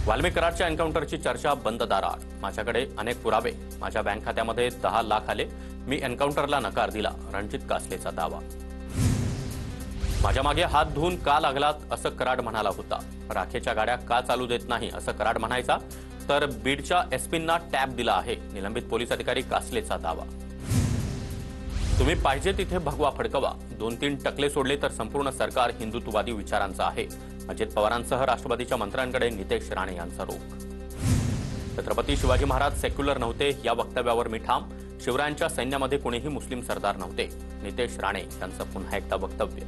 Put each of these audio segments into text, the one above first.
वाल्मिक कराडच्या एन्काउंटरची चर्चा बंद दारात. माझ्याकडे अनेक पुरावे. माझ्या बँक खात्यामध्ये 10 लाख आले. मी एन्काउंटरला नकार दिला. रणजित कासलेचा दावा. माझ्या मागे हात धुवून का लागलात असं कराड म्हणाला होता. राखेच्या गाड्या का चालू देत नाही असं कराड म्हणायचा, तर बीडच्या एसपींना टॅब दिला आहे. निलंबित पोलीस अधिकारी कासलेचा दावा. तुम्ही पाहिजे तिथे भगवा फडकवा. 2-3 टकले सोडले तर संपूर्ण सरकार हिंदुत्ववादी विचारांचं आहे. अजित पवारांसह राष्ट्रवादीच्या मंत्र्यांकडे नितेश राणे यांचा रोख. छत्रपती शिवाजी महाराज सेक्युलर नव्हते या वक्तव्यावर मी ठाम. शिवरायांच्या सैन्यामध्ये कोणीही मुस्लिम सरदार नव्हते. नितेश राणे यांचं पुन्हा एकदा वक्तव्य.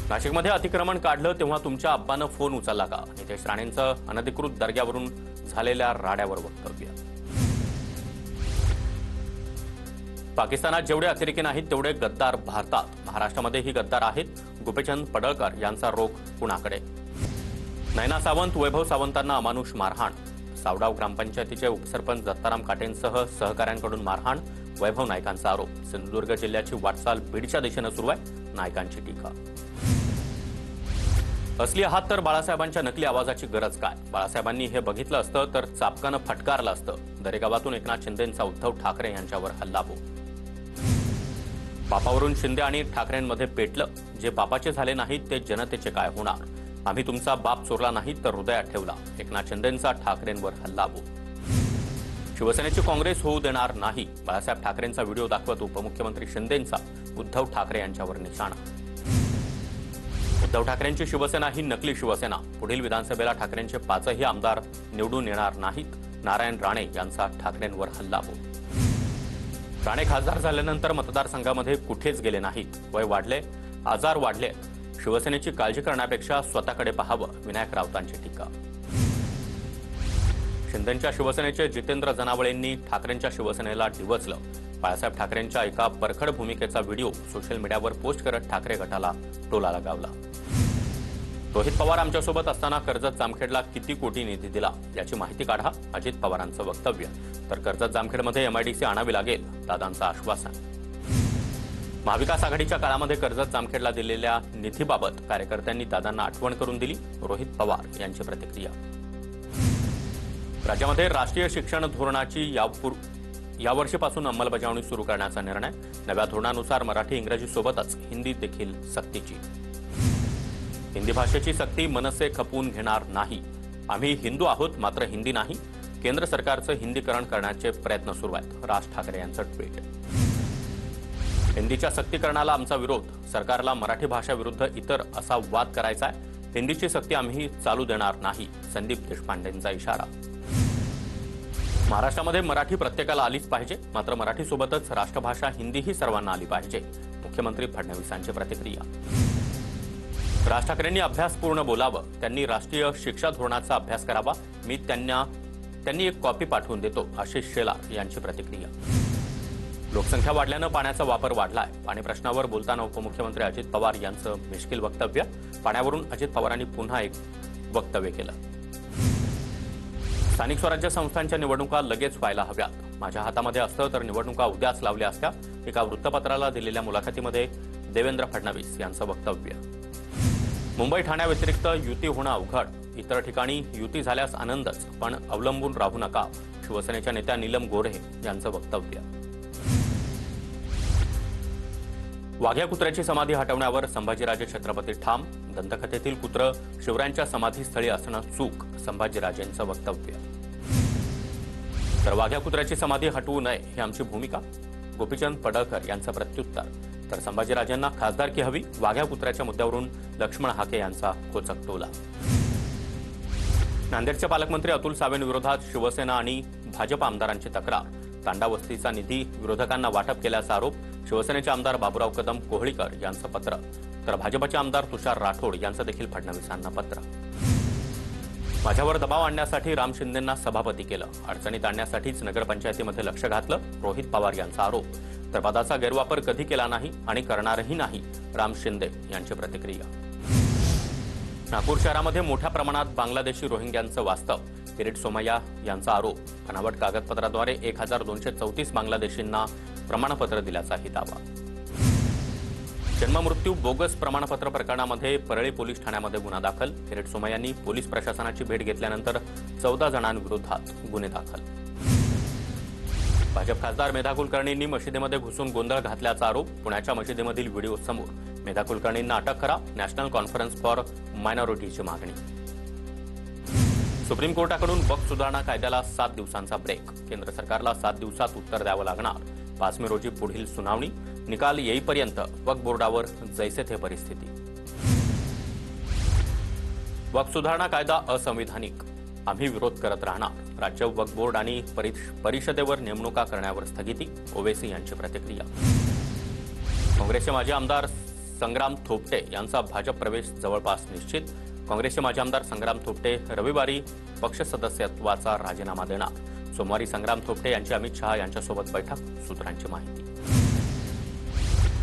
नाशिकमध्ये अतिक्रमण काढलं तेव्हा तुमच्या अब्बानं फोन उचलला का? नितेश राणेंचं अनधिकृत दर्ग्यावरून झालेल्या राड्यावर वक्तव्य. पाकिस्तानात जेवढे अतिरेकी नाहीत तेवढे गद्दार भारतात. महाराष्ट्रामध्येही गद्दार आहेत. गोपीचंद पडळकर यांचा रोख कुणाकडे? नयना सावंत, वैभव सावंतांना अमानुष मारहाण. सावडाव ग्रामपंचायतीचे उपसरपंच दत्ताराम काटेंसह सहकाऱ्यांकडून मारहाण. वैभव नाईकांचा आरोप. सिंधुदुर्ग जिल्ह्याची वाटचाल बीडच्या दिशेनं सुरू आहे. नाईकांची टीका. असली आहात तर बाळासाहेबांच्या नकली आवाजाची गरज काय? बाळासाहेबांनी हे बघितलं असतं तर चापकानं फटकारलं असतं. दरेगावातून एकनाथ शिंदेंचा उद्धव ठाकरे यांच्यावर हल्लाबोल. बापावरून शिंदे आणि ठाकरेंमध्ये पेटलं. जे बापाचे झाले नाहीत ते जनतेचे काय होणार? आम्ही तुमचा बाप चोरला नाही तर हृदयात ठेवला. एकनाथ शिंदेंचा ठाकरेंवर हल्लाबोल. शिवसेनेची काँग्रेस होऊ देणार नाही. बाळासाहेब ठाकरेंचा व्हिडिओ दाखवत उपमुख्यमंत्री शिंदेंचा उद्धव ठाकरे यांच्यावर निशाणा. उद्धव ठाकरेंची शिवसेना ही नकली शिवसेना. पुढील विधानसभेला ठाकरेंचे 5ही आमदार निवडून येणार नाहीत. नारायण राणे यांचा ठाकरेंवर हल्लाबोल. राणे खासदार झाल्यानंतर मतदारसंघामध्ये कुठेच गेले नाहीत. वय वाढले, आजार वाढले. शिवसेनेची काळजी करण्यापेक्षा स्वतःकडे पाहावं. विनायक राऊतांची टीका. शिंदेंच्या शिवसेनेचे जितेंद्र जनावळेंनी ठाकरेंच्या शिवसेनेला डिवचलं. बाळासाहेब ठाकरेंच्या एका परखड भूमिकेचा व्हिडिओ सोशल मीडियावर पोस्ट करत ठाकरे गटाला टोला लगावला. रोहित पवार आमच्यासोबत असताना कर्जत जामखेडला किती कोटी निधी दिला याची माहिती काढा. अजित पवारांचं वक्तव्य. तर कर्जत जामखेडमध्ये एमआयडीसी आणावी लागेल. दादांचं आश्वासन. महाविकास आघाडीच्या काळामध्ये कर्जत जामखेडला दिलेल्या निधीबाबत कार्यकर्त्यांनी दादांना आठवण करून दिली. रोहित पवार यांची प्रतिक्रिया. राज्यामध्ये राष्ट्रीय शिक्षण धोरणाची यावर्षीपासून अंमलबजावणी सुरू करण्याचा निर्णय. नव्या धोरणानुसार मराठी इंग्रजी सोबतच हिंदी देखील सक्तीची. हिंदी भाषेची सक्ती मनसे खपवून घेणार नाही. आम्ही हिंदू आहोत मात्र हिंदी नाही. केंद्र सरकारचं हिंदीकरण करण्याचे प्रयत्न सुरू आहेत. राज ठाकरे यांचं ट्विट. हिंदीच्या सक्तीकरणाला आमचा विरोध. सरकारला मराठी भाषा विरुद्ध इतर असा वाद करायचा आहे. हिंदीची सक्ती आम्ही चालू देणार नाही. संदीप देशपांडेंचा इशारा. महाराष्ट्रामध्ये मराठी प्रत्येकाला आलीच पाहिजे, मात्र मराठीसोबतच राष्ट्रभाषा हिंदीही सर्वांना आली पाहिजे. मुख्यमंत्री फडणवीसांची प्रतिक्रिया. राज ठाकरेंनी अभ्यासपूर्ण बोलावं. त्यांनी राष्ट्रीय शिक्षा धोरणाचा अभ्यास करावा. मी त्यांनी एक कॉपी पाठवून देतो. आशिष शेलार यांची प्रतिक्रिया. लोकसंख्या वाढल्यानं पाण्याचा वापर वाढलाय. पाणी प्रश्नावर बोलताना उपमुख्यमंत्री अजित पवार यांचं मिश्किल वक्तव्य. पाण्यावरून अजित पवारांनी पुन्हा एक वक्तव्य केलं. स्थानिक स्वराज्य संस्थांच्या निवडणुका लगेच व्हायला हव्यात. माझ्या हातामध्ये असतं तर निवडणुका उद्याच लावल्या असत्या. एका वृत्तपत्राला दिलेल्या मुलाखतीमध्ये देवेंद्र फडणवीस यांचं वक्तव्य. मुंबई ठाण्याव्यतिरिक्त युती होणं अवघड. इतर ठिकाणी युती झाल्यास आनंदच, पण अवलंबून राहू नका. शिवसेनेच्या नेत्या नीलम गोऱ्हे यांचं वक्तव्य. वाघ्या कुत्र्याची समाधी हटवण्यावर संभाजीराजे छत्रपती ठाम. दंतकथेतील कुत्र शिवरायांच्या समाधीस्थळी असणं चूक. संभाजीराजेंचं वक्तव्य. तर वाघ्या कुत्र्याची समाधी हटवू नये ही आमची भूमिका. गोपीचंद पडळकर यांचं प्रत्युत्तर. तर संभाजीराजेंना खासदारकी हवी. वाघ्या कुत्र्याच्या मुद्द्यावरून लक्ष्मण हाके यांचा खोचक टोला. नांदेडचे पालकमंत्री अतुल सावेंविरोधात शिवसेना आणि भाजप आमदारांची तक्रार. तांडा वस्तीचा निधी विरोधकांना वाटप केल्याचा आरोप. शिवसेनेचे आमदार बाबुराव कदम कोहळीकर यांचं पत्र. तर भाजपचे आमदार तुषार राठोड यांचं देखील फडणवीसांना पत्र. माझ्यावर दबाव आणण्यासाठी राम शिंदेंना सभापती केलं. अडचणीत आणण्यासाठीच नगरपंचायतीमध्ये लक्ष घातलं. रोहित पवार यांचा आरोप. तर पदाचा गैरवापर कधी केला नाही आणि करणारही नाही. राम शिंदे यांची प्रतिक्रिया. नागपूर शहरामध्ये मोठ्या प्रमाणात बांगलादेशी रोहिंग्यांचं वास्तव. किरीट सोमय्या यांचा आरोप. बनावट कागदपत्राद्वारे 1234 बांगलादेशींना प्रमाणपत्र दिल्याचाही दावा. जन्ममृत्यू बोगस प्रमाणपत्र प्रकरणामध्ये परळी पोलीस ठाण्यामध्ये गुन्हा दाखल. किरीट सोमय्यांनी पोलीस प्रशासनाची भेट घेतल्यानंतर 14 जणांविरोधात गुन्हे दाखल. भाजप खासदार मेधा कुलकर्णींनी मशिदीमध्ये घुसून गोंधळ घातल्याचा आरोप. पुण्याच्या मशिदीमधील व्हिडिओ समोर. मेधा कुलकर्णींना अटक करा. नॅशनल कॉन्फरन्स फॉर मायनॉरिटीची मागणी. सुप्रीम कोर्टाकडून वक्फ सुधारणा कायद्याला 7 दिवसांचा ब्रेक. केंद्र सरकारला 7 दिवसात उत्तर द्यावं लागणार. 5 मे रोजी पुढील सुनावणी. निकाल येईपर्यंत वक्फ बोर्डावर जैसे थे परिस्थिती. वक्फ सुधारणा कायदा असंविधानिक. आम्ही विरोध करत राहणार. राज्य वक्फ बोर्ड आणि परिषदेवर नेमणुका करण्यावर स्थगिती. ओवेसी यांची प्रतिक्रिया. काँग्रेसचे माजी आमदार संग्राम थोपटे यांचा भाजप प्रवेश जवळपास निश्चित. काँग्रेसचे माजी आमदार संग्राम थोपटे रविवारी पक्ष सदस्यत्वाचा राजीनामा देणार. सोमवारी संग्राम थोपटे यांची अमित शहा यांच्यासोबत बैठक. सूत्रांची माहिती.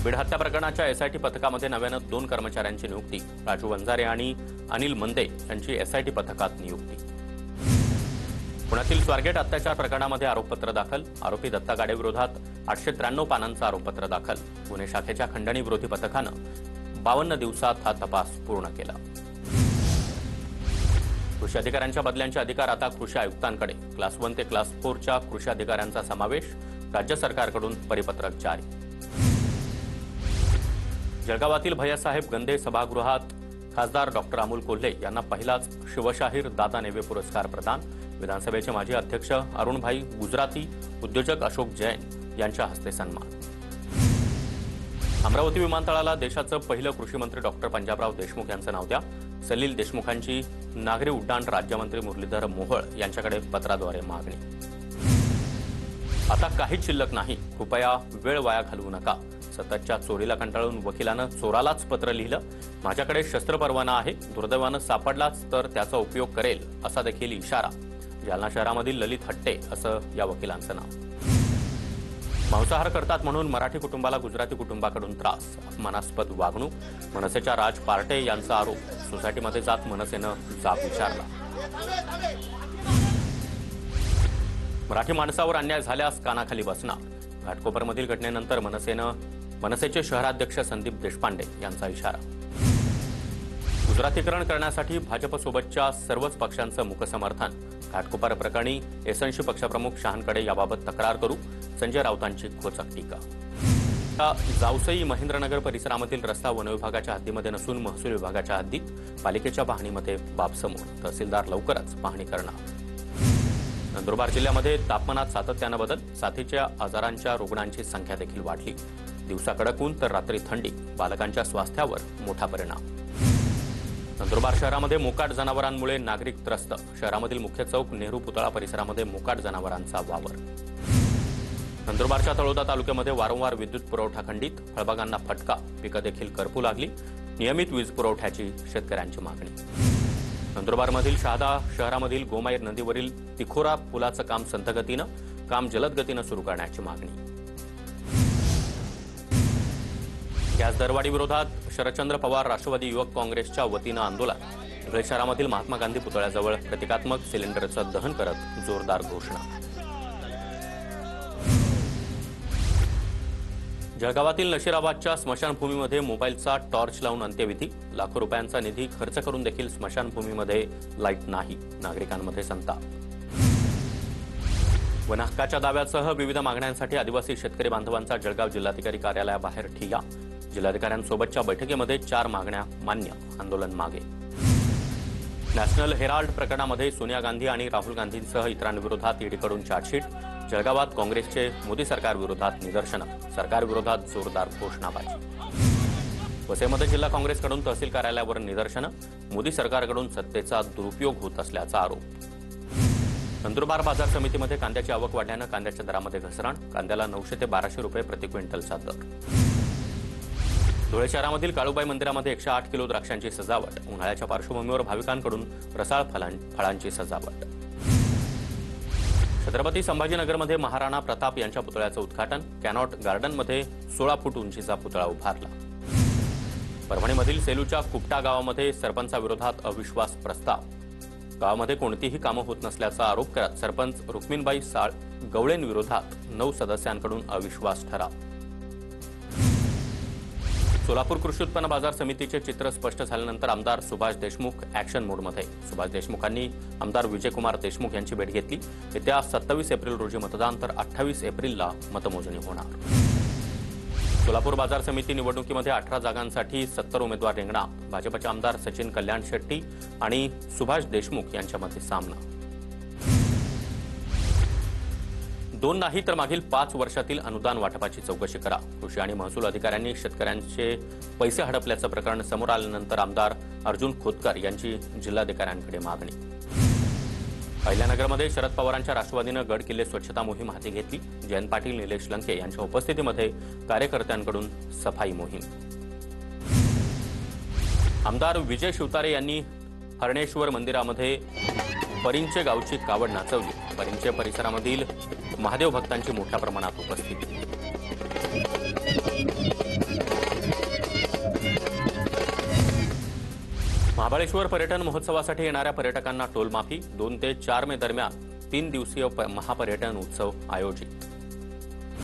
बीड हत्या प्रकरणाच्या एसआयटी पथकामध्ये नव्यानं 2 कर्मचाऱ्यांची नियुक्ती. राजू वंजारे आणि अनिल मंदे यांची एसआयटी पथकात नियुक्ती. पुण्यातील स्वारगेट अत्याचार प्रकरणामध्ये आरोपपत्र दाखल. आरोपी दत्ता गाडे विरोधात 893 पानांचं आरोपपत्र दाखल. गुन्हे शाखेच्या खंडणी विरोधी पथकानं 52 दिवसात हा तपास पूर्ण केला. कृषी अधिकाऱ्यांच्या बदल्यांचे अधिकार आता कृषी आयुक्तांकडे. क्लास 1 ते क्लास 4च्या कृषी अधिकाऱ्यांचा समावेश. राज्य सरकारकडून परिपत्रक जारी. जळगावातील भैयासाहेब गंदे सभागृहात खासदार डॉक्टर अमोल कोल्हे यांना पहिलाच शिवशाहीर दादा नेवे पुरस्कार प्रदान. विधानसभेचे माजी अध्यक्ष अरुणभाई गुजराती, उद्योजक अशोक जैन यांच्या हस्ते सन्मान. अमरावती विमानतळाला देशाचं पहिलं कृषी मंत्री डॉक्टर पंजाबराव देशमुख यांचं नाव द्या. सलील देशमुखांची नागरी उड्डाण राज्यमंत्री मुरलीधर मोहोळ यांच्याकडे पत्राद्वारे मागणी. आता काहीच शिल्लक नाही. कृपया वेळ वाया घालवू नका. सततच्या चोरीला कंटाळून वकिलानं चोरालाच पत्र लिहिलं. माझ्याकडे शस्त्र परवाना आहे. दुर्दैवानं सापडलाच तर त्याचा उपयोग करेल असा देखील इशारा. जालना शहरामधील ललित हट्टे असं या वकिलांचं नाव. मांसाहार करतात म्हणून मराठी कुटुंबाला गुजराती कुटुंबाकडून त्रास. अपमानास्पद वागणूक. मनसेच्या राज पार्टे यांचा आरोप. सोसायटीमध्ये जात मनसेनं जाब विचारला. मराठी माणसावर अन्याय झाल्यास कानाखाली बसणार. घाटकोपरमधील घटनेनंतर मनसेचे शहराध्यक्ष संदीप देशपांडे यांचा इशारा. गुजरातीकरण करण्यासाठी भाजपसोबतच्या सर्वच पक्षांचं मुकसमर्थन. घाटकोपर प्रकरणी एसएनसी पक्षप्रमुख शहांकडे याबाबत तक्रार करू. संजय राऊतांची खोचक टीका. जावसई महेंद्रनगर परिसरामधील रस्ता वनविभागाच्या हद्दीमध्ये नसून महसूल विभागाच्या हद्दीत. पालिकेच्या पाहणीमध्ये बाब समोर. तहसीलदार लवकरच पाहणी करणार. नंदुरबार जिल्ह्यामध्ये तापमानात सातत्यानं बदल. साथीच्या आजारांच्या रुग्णांची संख्या देखील वाढली. दिवसा कडक ऊन तर रात्री थंडी. बालकांच्या स्वास्थ्यावर मोठा परिणाम. नंदुरबार शहरामध्ये मोकाट जनावरांमुळे नागरिक त्रस्त. शहरामधील मुख्य चौक नेहरू पुतळा परिसरामध्ये मोकाट जनावरांचा वावर. नंदुरबारच्या तळोदा तालुक्यामध्ये वारंवार विद्युत पुरवठा खंडित. फळबागांना फटका. पिकं देखील करपू लागली. नियमित वीज पुरवठ्याची शेतकऱ्यांची मागणी. नंदुरबारमधील शहादा शहरामधील गोमाईर नदीवरील तिखोरा पुलाचं काम संथ गतीनं. काम जलद गतीनं सुरू करण्याची मागणी. गॅस दरवाढी विरोधात शरदचंद्र पवार राष्ट्रवादी युवक काँग्रेसच्या वतीनं आंदोलन. धुळे शहरामधील महात्मा गांधी पुतळ्याजवळ प्रतिकात्मक सिलेंडरचं दहन करत जोरदार घोषणा. जळगावातील नशिराबादच्या स्मशानभूमीमध्ये मोबाईलचा टॉर्च लावून अंत्यविधी. लाखो रुपयांचा निधी खर्च करून देखील स्मशानभूमीमध्ये लाईट नाही. नागरिकांमध्ये संताप. वनहक्काच्या दाव्यासह विविध मागण्यांसाठी आदिवासी शेतकरी बांधवांचा जळगाव जिल्हाधिकारी कार्यालयाबाहेर ठिय्या. जिल्हाधिकाऱ्यांसोबतच्या बैठकीमध्ये 4 मागण्या मान्य. आंदोलन मागे. नॅशनल हेराल्ड प्रकरणामध्ये सोनिया गांधी आणि राहुल गांधींसह इतरांविरोधात ईडीकडून चार्जशीट. जळगावात काँग्रेसचे मोदी सरकारविरोधात निदर्शनं. सरकारविरोधात जोरदार घोषणाबाजी. वसईमध्ये जिल्हा काँग्रेसकडून तहसील कार्यालयावर निदर्शनं. मोदी सरकारकडून सत्तेचा दुरुपयोग होत असल्याचा आरोप. नंदुरबार बाजार समितीमध्ये कांद्याची आवक वाढल्यानं कांद्याच्या दरामध्ये घसरण. कांद्याला 900 ते 1200 रुपये प्रति क्विंटलचा दर. धुळे शहरामधील काळूबाई मंदिरामध्ये 108 किलो द्राक्षांची सजावट. उन्हाळ्याच्या पार्श्वभूमीवर भाविकांकडून रसाळ फळांची सजावट. छत्रपती संभाजीनगरमध्ये महाराणा प्रताप यांच्या पुतळ्याचं उद्घाटन. कॅनॉट गार्डनमध्ये 16 फूट उंचीचा पुतळा उभारला. परभणीमधील सेलूच्या कुपटा गावामध्ये सरपंचाविरोधात अविश्वास प्रस्ताव. गावामध्ये कोणतीही कामं होत नसल्याचा आरोप करत सरपंच रुक्मिणबाई गवळेंविरोधात 9 सदस्यांकडून अविश्वास ठराव. सोलापूर कृषी उत्पन्न बाजार समितीचे चित्र स्पष्ट झाल्यानंतर आमदार सुभाष देशमुख ऍक्शन मोडमध्ये. सुभाष देशमुखांनी आमदार विजयकुमार देशमुख यांची भेट घेतली. येत्या 27 एप्रिल रोजी मतदान तर 28 एप्रिलला मतमोजणी होणार. सोलापूर बाजार समिती निवडणुकीमध्ये 18 जागांसाठी 70 उमेदवार रिंगणात. भाजपचे आमदार सचिन कल्याण शेट्टी आणि सुभाष देशमुख यांच्यामध्ये सामना. 2 नाही तर मागील 5 वर्षातील अनुदान वाटपाची चौकशी करा. कृषी आणि महसूल अधिकाऱ्यांनी शेतकऱ्यांचे पैसे हडपल्याचं प्रकरण समोर आल्यानंतर आमदार अर्जुन खोतकर यांची जिल्हाधिकाऱ्यांकडे मागणी. अहिल्यानगरमध्ये शरद पवारांच्या राष्ट्रवादीनं गड किल्ले स्वच्छता मोहीम हाती घेतली. जयंत पाटील, निलेश लंके यांच्या उपस्थितीमध्ये कार्यकर्त्यांकडून सफाई मोहीम. आमदार विजय शिवतारे यांनी हरणेश्वर मंदिरामध्ये परिंचे गावची कावड नाचवली. परिंचे परिसरामधील महादेव भक्तांची मोठ्या प्रमाणात उपस्थिती. महाबळेश्वर पर्यटन महोत्सवासाठी येणाऱ्या पर्यटकांना टोल माफी. 2 ते 4 मे दरम्यान 3 दिवसीय महापर्यटन उत्सव आयोजित.